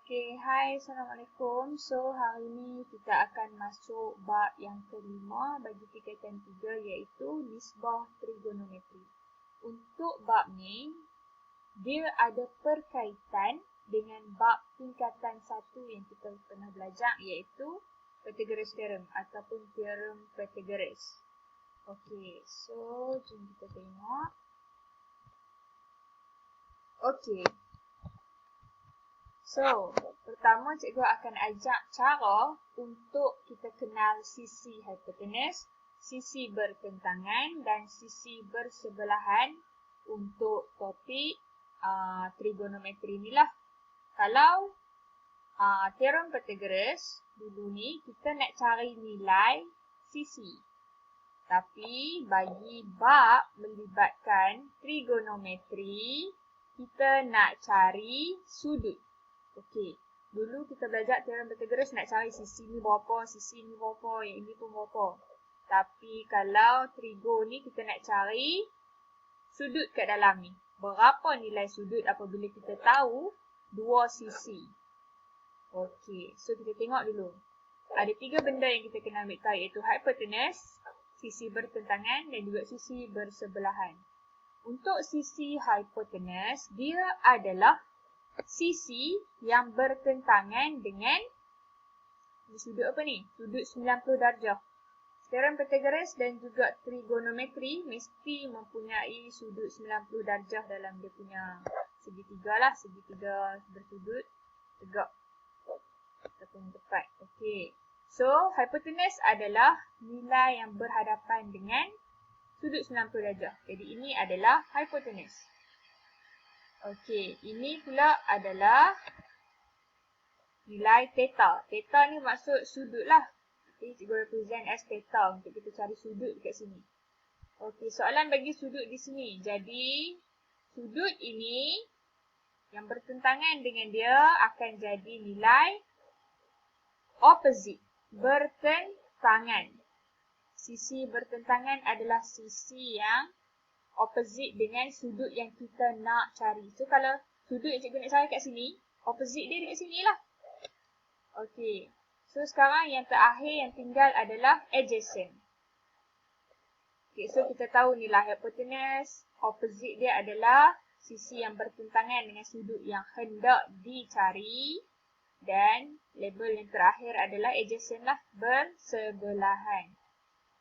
Okay, hai, Assalamualaikum. So, hari ini kita akan masuk bab yang kelima bagi tingkatan 3 iaitu nisbah trigonometri. Untuk bab ni, dia ada perkaitan dengan bab tingkatan 1 yang kita pernah belajar iaitu Pythagoras theorem ataupun teorem Pythagoras. Okay, so jom kita tengok. Okay. So, pertama cikgu akan ajak cara untuk kita kenal sisi hipotenus, sisi bertentangan dan sisi bersebelahan untuk topik trigonometri ni lah. Kalau teorem Pythagoras, dulu ni kita nak cari nilai sisi. Tapi bagi bab melibatkan trigonometri, kita nak cari sudut. Okey, dulu kita belajar teorem Pythagoras nak cari sisi ni berapa, sisi ni berapa, yang ini pun berapa. Tapi kalau trigo ni kita nak cari sudut kat dalam ni. Berapa nilai sudut apabila kita tahu dua sisi. Okey, so kita tengok dulu. Ada 3 benda yang kita kena ambil tahu iaitu hipotenus, sisi bertentangan dan juga sisi bersebelahan. Untuk sisi hipotenus, dia adalah sisi yang bertentangan dengan sudut apa ni? Sudut 90 darjah. Teorem Pythagoras dan juga trigonometri mesti mempunyai sudut 90 darjah dalam dia punya segitiga lah. Segitiga bersudut tegak ataupun tepat. Okey. So, hipotenus adalah nilai yang berhadapan dengan sudut 90 darjah. Jadi, ini adalah hipotenus. Okey, ini pula adalah nilai theta. Theta ni maksud sudut lah. Jadi, cikgu represent as theta untuk kita cari sudut dekat sini. Okey, soalan bagi sudut di sini. Jadi, sudut ini yang bertentangan dengan dia akan jadi nilai opposite. Bertentangan. Sisi bertentangan adalah sisi yang opposite dengan sudut yang kita nak cari. So, kalau sudut yang cikgu nak cari kat sini, opposite dia dekat sini lah. Okey. So, sekarang yang terakhir yang tinggal adalah adjacent. Okey, so kita tahu nilai hipotenus, opposite dia adalah sisi yang bertentangan dengan sudut yang hendak dicari. Dan label yang terakhir adalah adjacent lah, bersebelahan.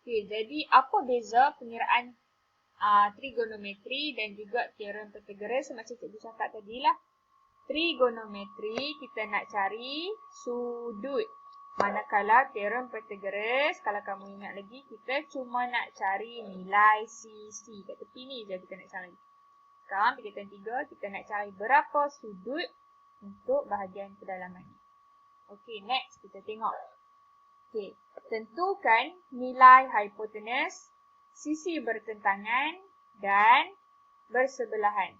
Okey, jadi apa beza pengiraan trigonometri dan juga teorem Pythagoras macam cikgu cakap tadi lah. Trigonometri kita nak cari sudut. Manakala teorem Pythagoras, kalau kamu ingat lagi, kita cuma nak cari nilai sisi. Kat tepi ni je kita nak cari. Sekarang tingkatan 3 kita nak cari berapa sudut untuk bahagian kedalaman ni. Okey, next kita tengok. Okey, tentukan nilai hipotenus, sisi bertentangan dan bersebelahan.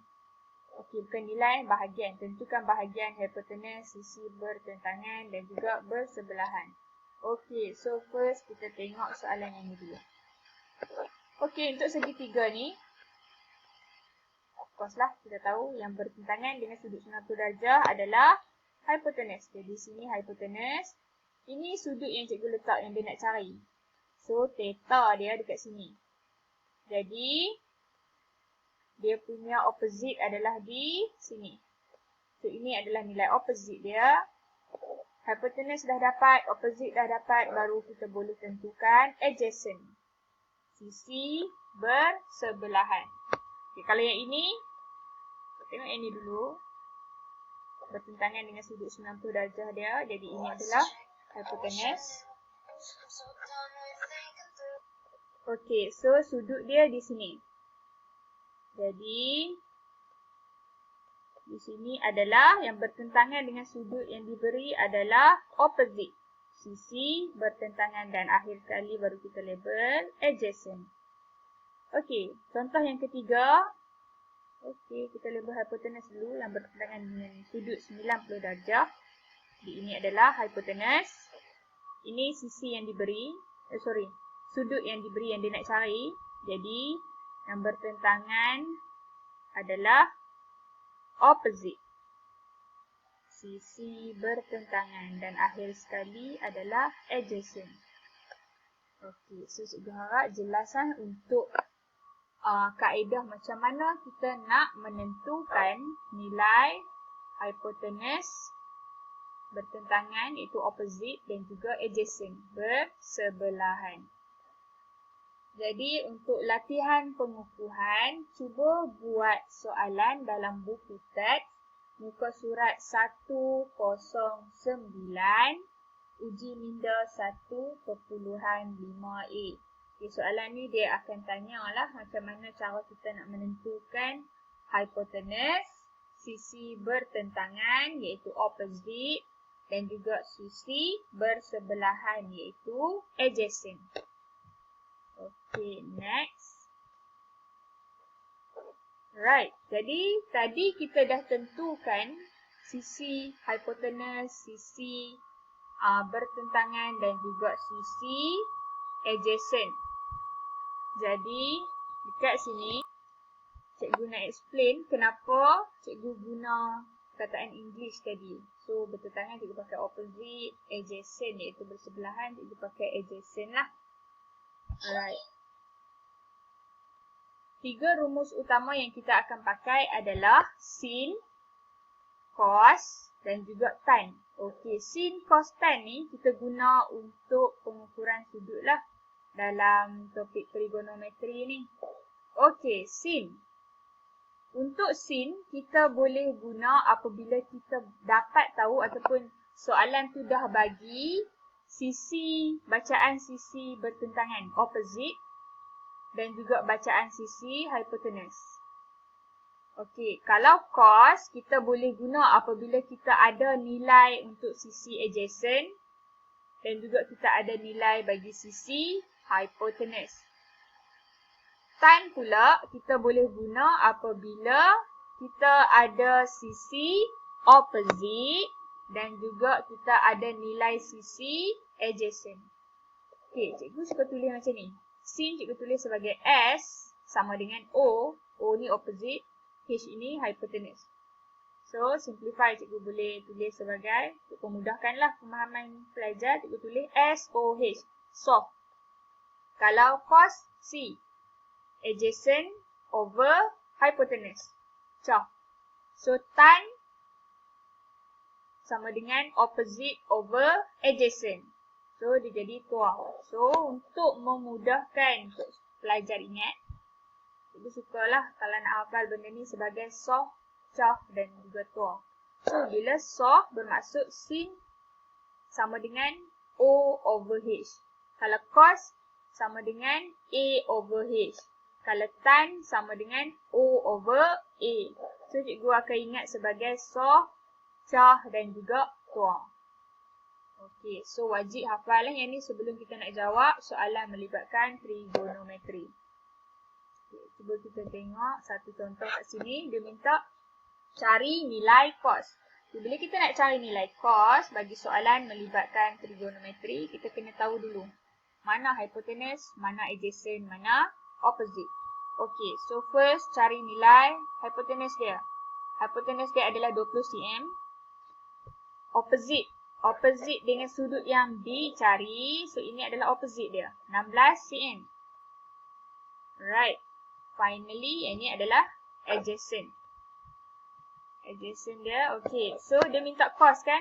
Okey, bukan nilai, bahagian. Tentukan bahagian hipotenus, sisi bertentangan dan juga bersebelahan. Okey, so first kita tengok soalan yang ni dulu. Okey, untuk segitiga ni, of course lah, kita tahu yang bertentangan dengan sudut 90 darjah adalah hipotenus. Jadi sini hipotenus. Ini sudut yang cikgu letak yang dia nak cari. So, theta dia dekat sini. Jadi, dia punya opposite adalah di sini. So, ini adalah nilai opposite dia. Hipotenus dah dapat, opposite dah dapat, baru kita boleh tentukan adjacent. Sisi bersebelahan. Okay, kalau yang ini, kita tengok yang ini dulu. Bertentangan dengan sudut 90 darjah dia. Jadi, ini adalah hipotenus. Okey, so sudut dia di sini. Jadi, di sini adalah yang bertentangan dengan sudut yang diberi adalah opposite. Sisi bertentangan dan akhir sekali baru kita label adjacent. Okey, contoh yang ketiga. Okey, kita label hipotenus dulu yang bertentangan dengan sudut 90 darjah. Jadi, ini adalah hipotenus. Ini sisi yang diberi. Sudut yang diberi yang dia nak cari. Jadi, yang bertentangan adalah opposite. sisi bertentangan. Dan akhir sekali adalah adjacent. Okey, so cikgu harap jelasan untuk kaedah macam mana kita nak menentukan nilai hypotenuse bertentangan iaitu opposite dan juga adjacent bersebelahan. Jadi untuk latihan pengukuhan, cuba buat soalan dalam buku teks muka surat 109 uji minda 1.5a. Okay, soalan ni dia akan tanya lah macam mana cara kita nak menentukan hypotenuse, sisi bertentangan iaitu opposite dan juga sisi bersebelahan iaitu adjacent. Okay, next. Right, jadi tadi kita dah tentukan sisi hypotenuse, sisi bertentangan dan juga sisi adjacent. Jadi, dekat sini, cikgu nak explain kenapa cikgu guna kataan English tadi. So, bertentangan cikgu pakai opposite, adjacent iaitu bersebelahan, cikgu pakai adjacent lah. Alright. 3 rumus utama yang kita akan pakai adalah sin, cos dan juga tan. Okey, sin, cos, tan ni kita guna untuk pengukuran sudut lah dalam topik trigonometri ni. Okey, sin. Untuk sin, kita boleh guna apabila kita dapat tahu ataupun soalan tu dah bagi sisi, bacaan sisi bertentangan, opposite dan juga bacaan sisi hypotenuse. Okey, kalau cos, kita boleh guna apabila kita ada nilai untuk sisi adjacent dan juga kita ada nilai bagi sisi hypotenuse. Tan pula, kita boleh guna apabila kita ada sisi opposite dan juga kita ada nilai sisi adjacent. Okey, cikgu suka tulis macam ni. Sin cikgu tulis sebagai S sama dengan O. O ni opposite. H ini hypotenuse. So, simplify cikgu boleh tulis sebagai, untuk memudahkanlah pemahaman pelajar, cikgu tulis SOH. SOH. Kalau cos, C. Adjacent over hypotenuse. COH. So, tan sama dengan opposite over adjacent. So, dia jadi tuah. So, untuk memudahkan untuk pelajar ingat, cikgu sukalah kalau nak hafal benda ni sebagai soh, coh dan juga tuah. So, bila soh bermaksud sin sama dengan O over H. Kalau cos sama dengan A over H. Kalau tan sama dengan O over A. So, cikgu akan ingat sebagai soh, coh dan juga tuah. Okey, so wajib hafal yang ni sebelum kita nak jawab soalan melibatkan trigonometri. Okay, cuba kita tengok satu contoh kat sini. Dia minta cari nilai cos. Okay, bila kita nak cari nilai cos bagi soalan melibatkan trigonometri, kita kena tahu dulu mana hypotenuse, mana adjacent, mana opposite. Okey, so first cari nilai hypotenuse dia. Hypotenuse dia adalah 20 cm. Opposite dengan sudut yang dicari. So, ini adalah opposite dia. 16 cm. Right. Finally, yang ini adalah adjacent. Adjacent dia. Okay. So, dia minta cos kan?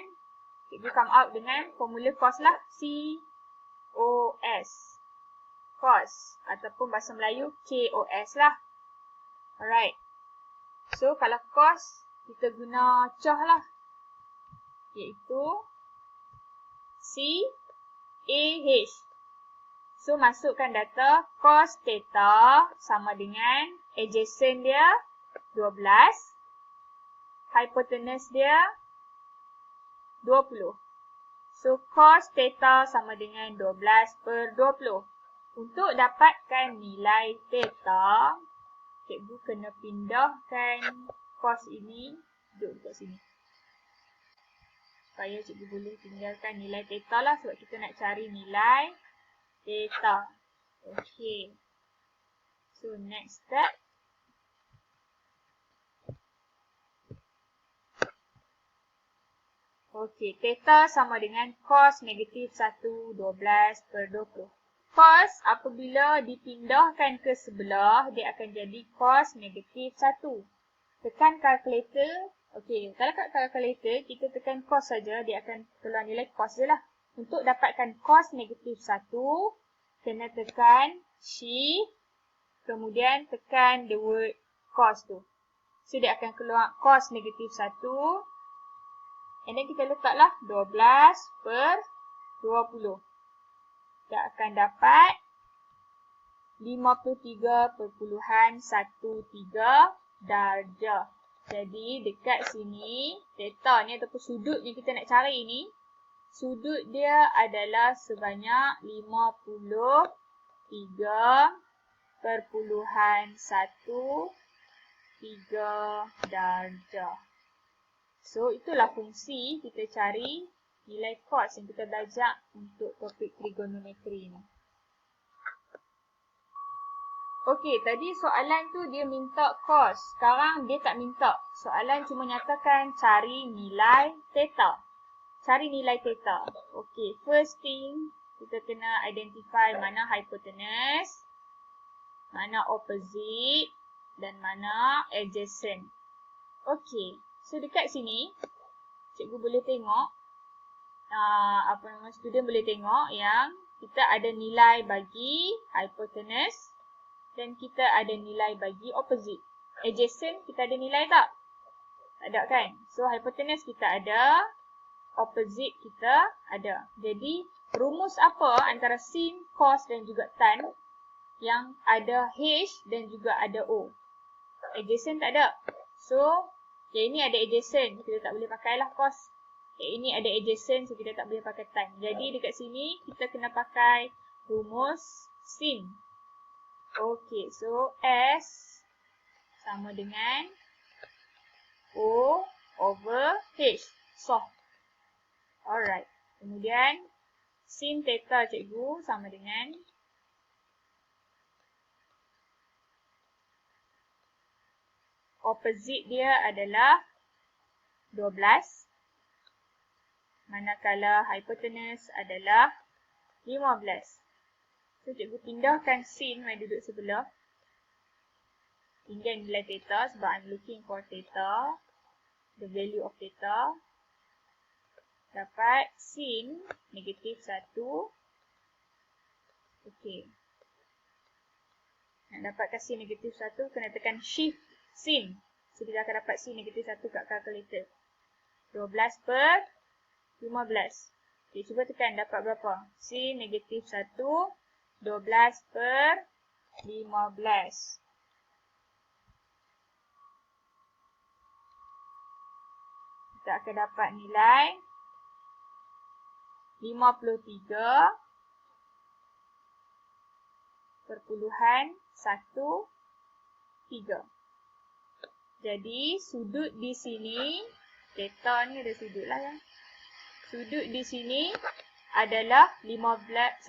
Cikgu come out dengan formula cos lah. C-O-S. Cos. Ataupun bahasa Melayu, K-O-S lah. Alright. So, kalau cos, kita guna coh lah. Iaitu C-A-H. So, masukkan data cos theta sama dengan adjacent dia 12. Hypotenuse dia 20. So, cos theta sama dengan 12 per 20. Untuk dapatkan nilai theta, cikgu kena pindahkan cos ini duduk dekat sini. Supaya cikgu boleh tinggalkan nilai theta lah sebab kita nak cari nilai theta. Okay. So, next step. Okey, theta sama dengan cos negatif 1, 12 per 20. Cos apabila dipindahkan ke sebelah, dia akan jadi cos negatif 1. Tekan kalkulator. Okey, kalau kat kalkulator, kita tekan cos saja, dia akan keluar nilai cos je lah. Untuk dapatkan cos negatif 1, kena tekan shift, kemudian tekan the word cos tu. So, dia akan keluar cos negatif 1. And then kita letaklah 12 per 20. Kita akan dapat 53.13 darjah. Jadi dekat sini, theta ni ataupun sudut yang kita nak cari ni, sudut dia adalah sebanyak 53.13 darjah. So, itulah fungsi kita cari nilai cos yang kita belajar untuk topik trigonometri ni. Okey, tadi soalan tu dia minta cos. Sekarang dia tak minta. Soalan cuma nyatakan cari nilai theta. Cari nilai theta. Okey, first thing, kita kena identify mana hypotenuse, mana opposite dan mana adjacent. Okey. So, dekat sini, cikgu boleh tengok, student boleh tengok yang kita ada nilai bagi hypotenuse dan kita ada nilai bagi opposite. Adjacent, kita ada nilai tak? Tak ada kan? So, hypotenuse kita ada, opposite kita ada. Jadi, rumus apa antara sin, cos dan juga tan yang ada H dan juga ada O? Adjacent tak ada. So, yang ini ada adjacent, kita tak boleh pakailah cos. Yang ini ada adjacent, so kita tak boleh pakai tan. Jadi dekat sini, kita kena pakai rumus sin. Okey, so S sama dengan O over H. Soft. Alright. Kemudian, sin theta cikgu sama dengan opposite dia adalah 12. Manakala hypotenuse adalah 15. So, cikgu pindahkan sin yang duduk sebelah. Tinggal nilai theta sebab I'm looking for theta. The value of theta. Dapat sin negatif 1. Okey. Nak dapatkan sin negatif 1, kena tekan shift sin. So, kita akan dapat sin negatif 1 kat kalkulator. 12 per 15. Okay, cuba tekan dapat berapa? Sin negatif 1, 12 per 15. Kita akan dapat nilai 53.13. Jadi, sudut di sini, theta ni ada sudut lah ya. Sudut di sini adalah 53.13.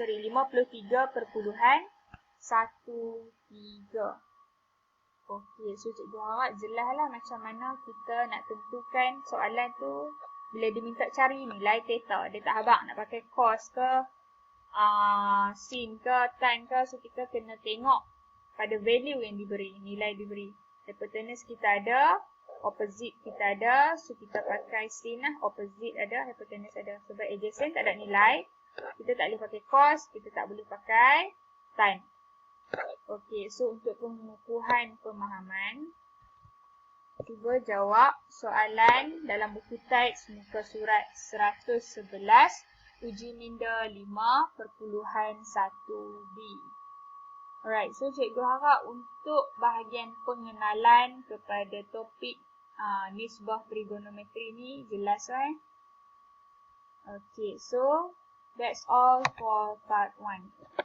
Okey, so cikgu harap jelas lah macam mana kita nak tentukan soalan tu. Bila dia minta cari nilai theta, dia tak habaq nak pakai cos ke, sin ke, tan ke. So, kita kena tengok pada value yang diberi, nilai diberi. Hypotenuse kita ada, opposite kita ada. So, kita pakai sin lah. Opposite ada, hypotenuse ada. Sebab adjacent tak ada nilai, kita tak boleh pakai cos, kita tak boleh pakai tan. Okey, so untuk pengukuhan pemahaman, cuba jawab soalan dalam buku teks muka surat 111, uji minda 5.1b. Alright, so cikgu harap untuk bahagian pengenalan kepada topik nisbah trigonometri ni jelas kan? Okay, so that's all for part 1.